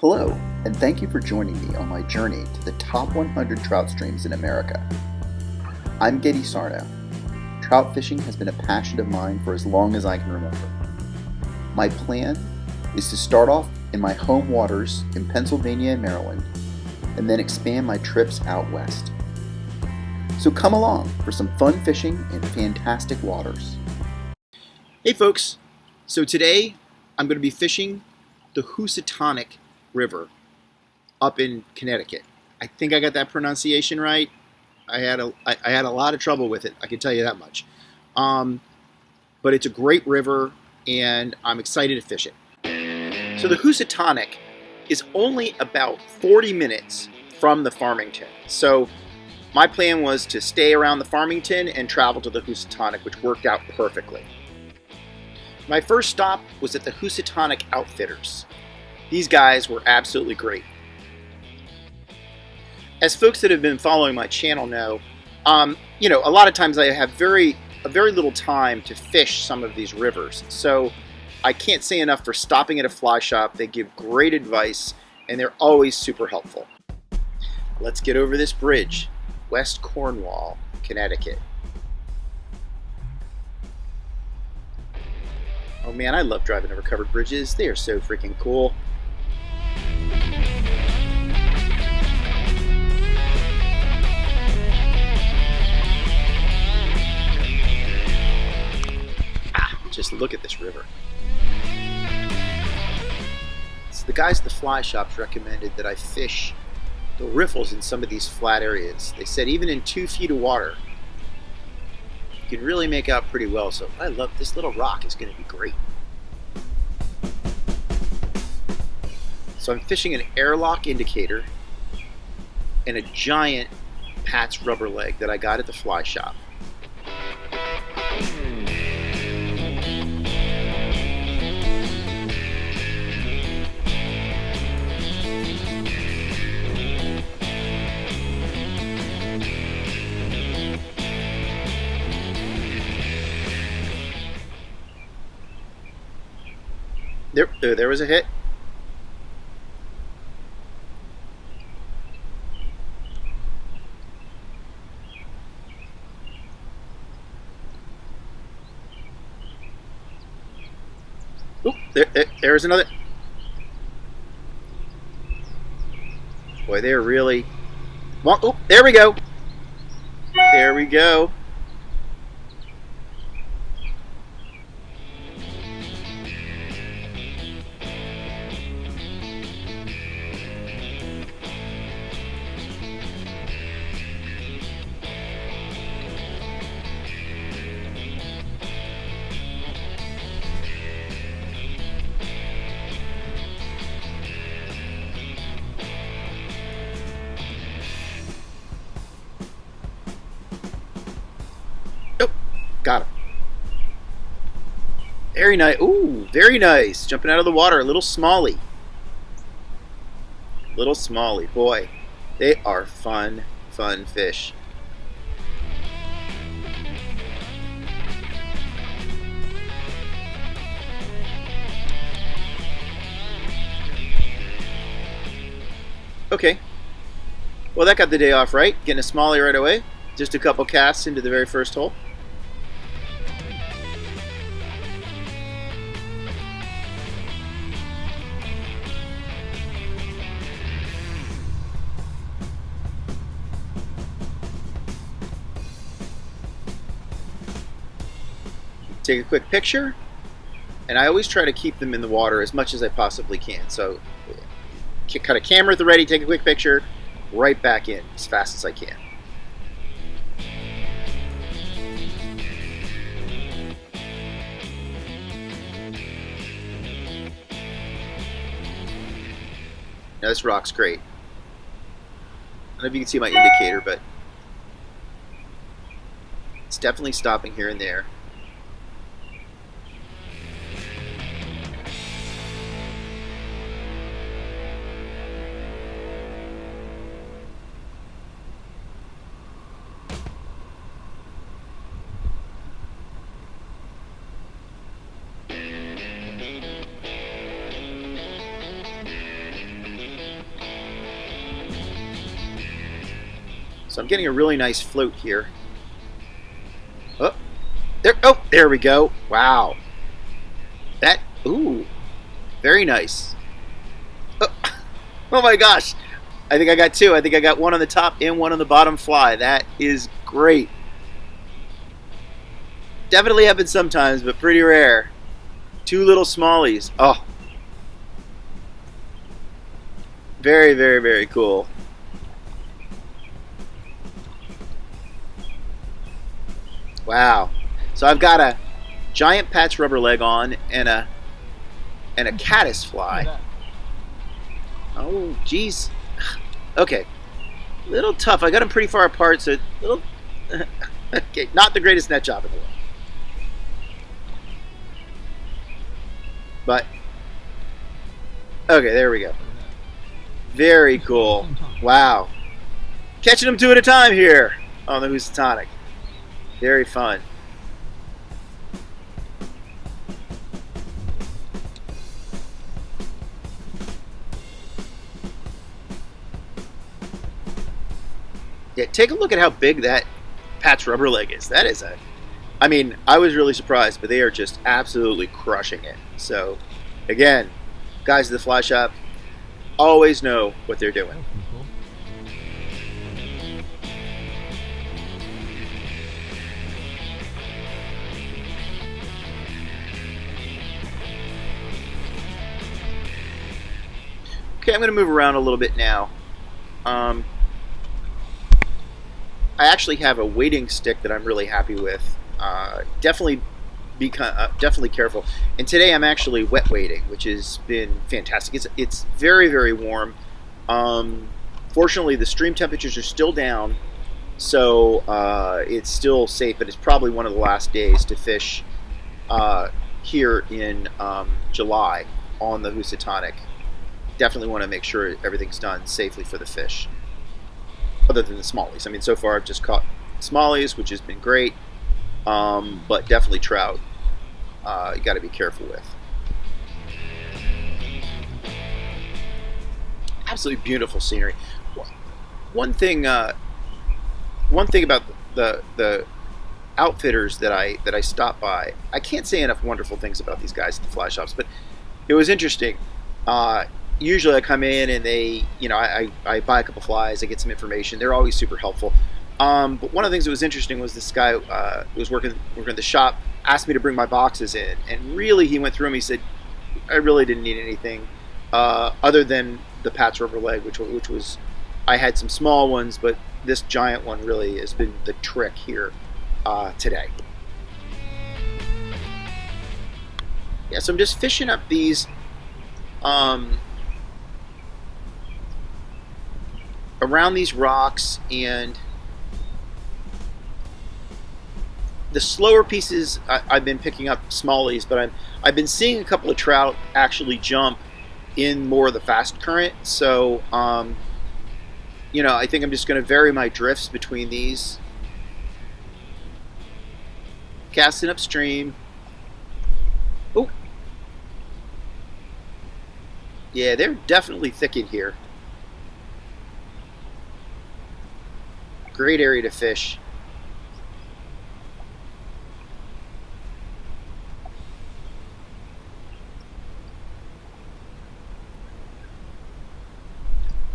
Hello, and thank you for joining me on my journey to the top 100 trout streams in America. I'm Getty Sarno. Trout fishing has been a passion of mine for as long as I can remember. My plan is to start off in my home waters in Pennsylvania and Maryland, and then expand my trips out west. So come along for some fun fishing in fantastic waters. Hey folks, so today I'm going to be fishing the Housatonic River up in Connecticut. I think I got that pronunciation right. I had a lot of trouble with it, I can tell you that much. But it's a great river, and I'm excited to fish it. So the Housatonic is only about 40 minutes from the Farmington. So my plan was to stay around the Farmington and travel to the Housatonic, which worked out perfectly. My first stop was at the Housatonic Outfitters. These guys were absolutely great. As folks that have been following my channel know, a lot of times I have very little time to fish some of these rivers. So I can't say enough for stopping at a fly shop. They give great advice, and they're always super helpful. Let's get over this bridge. West Cornwall, Connecticut. Oh man, I love driving over covered bridges. They are so freaking cool. Just look at this river. So the guys at the fly shops recommended that I fish the riffles in some of these flat areas. They said even in 2 feet of water, you can really make out pretty well. So I love this little rock. Is going to be great. So I'm fishing an airlock indicator and a giant Pat's rubber leg that I got at the fly shop. There was a hit. Oop, there's another. Boy, they're really. Oh, there we go. There we go. Got him. Very nice. Ooh, very nice. Jumping out of the water. A little smallie. Little smallie. Boy, they are fun fish. Okay. Well, that got the day off right. Getting a smallie right away. Just a couple casts into the very first hole. Take a quick picture, and I always try to keep them in the water as much as I possibly can. So cut a camera at the ready, take a quick picture, right back in as fast as I can. Now this rock's great. I don't know if you can see my indicator, but it's definitely stopping here and there. So I'm getting a really nice float here. Oh, there we go. Wow. That, ooh, very nice. Oh, oh my gosh. I think I got two. I think I got one on the top and one on the bottom fly. That is great. Definitely happens sometimes, but pretty rare. Two little smallies. Oh. Very, very, very cool. Wow. So I've got a giant patch rubber leg on and a caddis fly. Oh, geez. Okay. Little tough. I got them pretty far apart, so little. Okay, not the greatest net job in the world. But okay, there we go. Very cool. Wow. Catching them two at a time here on the Housatonic. Very fun. Yeah, take a look at how big that patch rubber leg is. That is a, I mean, I was really surprised, but they are just absolutely crushing it. So, again, guys at the fly shop always know what they're doing. Okay, I'm going to move around a little bit now. I actually have a weighting stick that I'm really happy with. Definitely careful. And today I'm actually wet weighting, which has been fantastic. It's very, very warm. Fortunately, the stream temperatures are still down, so it's still safe. But it's probably one of the last days to fish here in July on the Housatonic. Definitely want to make sure everything's done safely for the fish. Other than the smallies. I mean, so far I've just caught smallies, which has been great, but definitely trout you got to be careful with. Absolutely beautiful scenery. One thing about the outfitters that I stopped by, I can't say enough wonderful things about these guys at the fly shops, but it was interesting. Usually I come in and they, I buy a couple flies, I get some information. They're always super helpful. But one of the things that was interesting was this guy who was working at the shop asked me to bring my boxes in, and really he went through them. He said, I really didn't need anything other than the patch rubber leg, which was, I had some small ones, but this giant one really has been the trick here today. Yeah, so I'm just fishing up these around these rocks, and the slower pieces I've been picking up smallies, but I've been seeing a couple of trout actually jump in more of the fast current. So I think I'm just going to vary my drifts between these. Casting upstream. Oh, yeah, they're definitely thick in here. Great area to fish.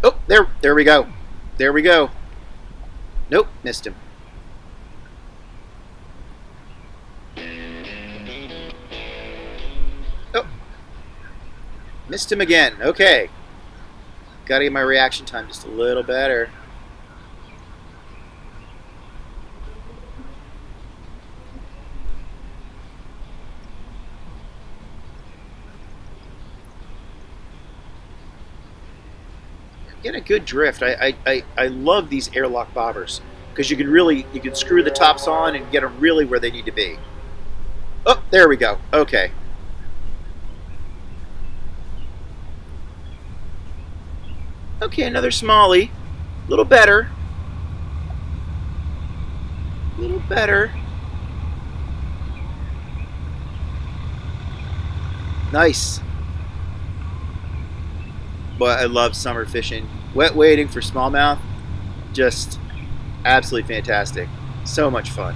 Oh, there we go. There we go. Nope, missed him. Oh, missed him again. Okay. Got to get my reaction time just a little better. Get a good drift. I love these airlock bobbers because you can screw the tops on and get them really where they need to be. Oh, there we go. Okay. Okay, another smallie. A little better. A little better. Nice. But I love summer fishing. Wet waiting for smallmouth. Just Absolutely fantastic. So much fun.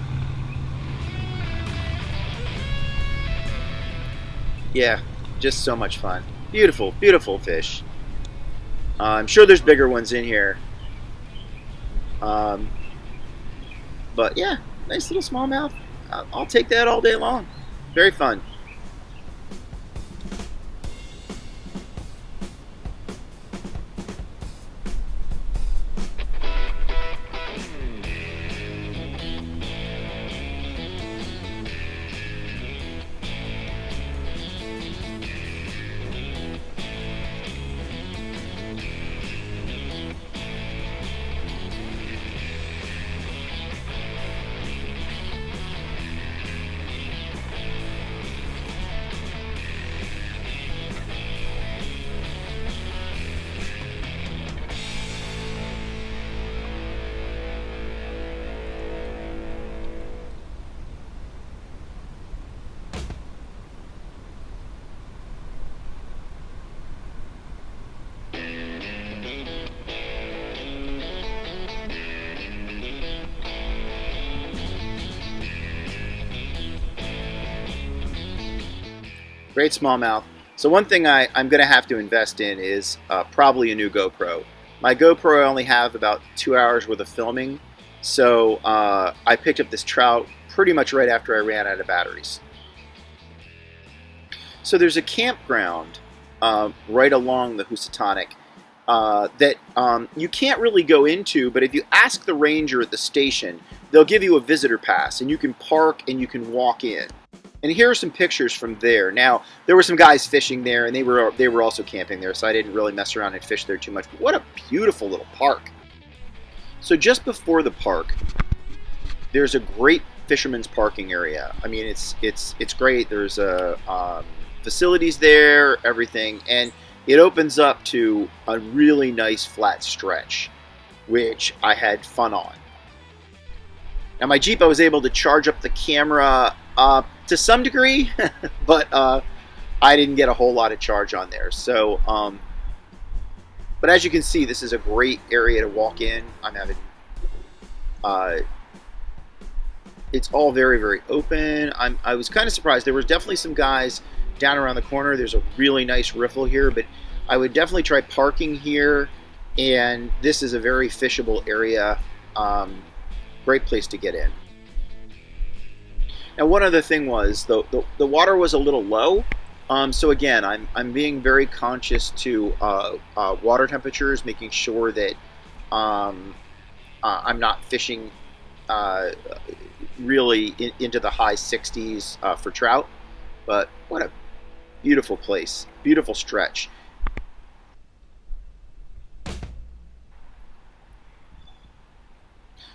Yeah, just so much fun. Beautiful, beautiful fish. I'm sure there's bigger ones in here. Um, but yeah, nice little smallmouth. I'll take that all day long. Very fun. Great smallmouth. So one thing I'm going to have to invest in is probably a new GoPro. My GoPro I only have about 2 hours worth of filming, so I picked up this trout pretty much right after I ran out of batteries. So there's a campground right along the Housatonic that you can't really go into, but if you ask the ranger at the station, they'll give you a visitor pass, and you can park and you can walk in. And here are some pictures from there. Now, there were some guys fishing there, and they were also camping there, so I didn't really mess around and fish there too much. But what a beautiful little park. So just before the park, there's a great fisherman's parking area. I mean, it's great. There's facilities there, everything, and it opens up to a really nice flat stretch, which I had fun on. Now, my Jeep, I was able to charge up the camera to some degree, but I didn't get a whole lot of charge on there. So, but as you can see, this is a great area to walk in. I'm having, it's all very, very open. I was kind of surprised. There was definitely some guys down around the corner. There's a really nice riffle here, but I would definitely try parking here. And this is a very fishable area. Great place to get in. Now, one other thing was the water was a little low, so again, I'm being very conscious to water temperatures, making sure that I'm not fishing really into the high 60s for trout. But what a beautiful place, beautiful stretch.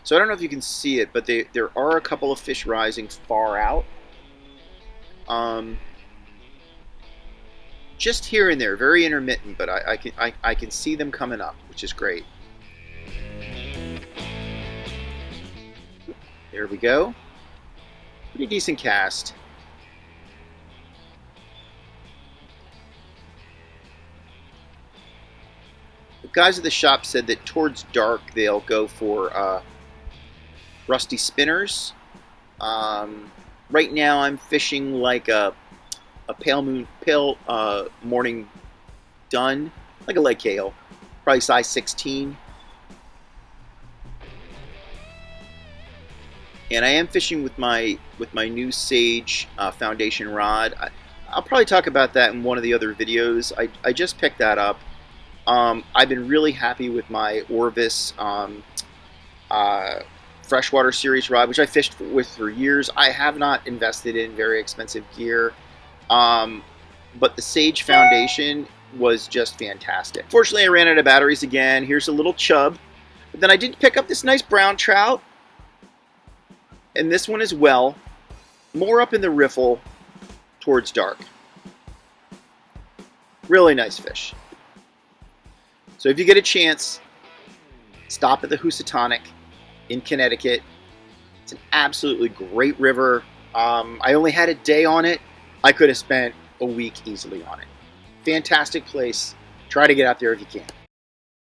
So I don't know if you can see it, but there are a couple of fish rising far out. Just here and there, very intermittent, but I can see them coming up, which is great. There we go. Pretty decent cast. The guys at the shop said that towards dark they'll go for rusty spinners. Right now I'm fishing like a pale morning dun, like a leg cale, probably size 16. And I am fishing with my new Sage foundation rod. I'll probably talk about that in one of the other videos. I just picked that up. I've been really happy with my Orvis freshwater series rod, which I fished with for years. I have not invested in very expensive gear, but the Sage foundation was just fantastic. Fortunately, I ran out of batteries again. Here's a little chub, but then I did pick up this nice brown trout, and this one as well, more up in the riffle towards dark. Really nice fish. So if you get a chance, stop at the Housatonic in Connecticut. It's an absolutely great river. I only had a day on it. I could have spent a week easily on it. Fantastic place. Try to get out there if you can.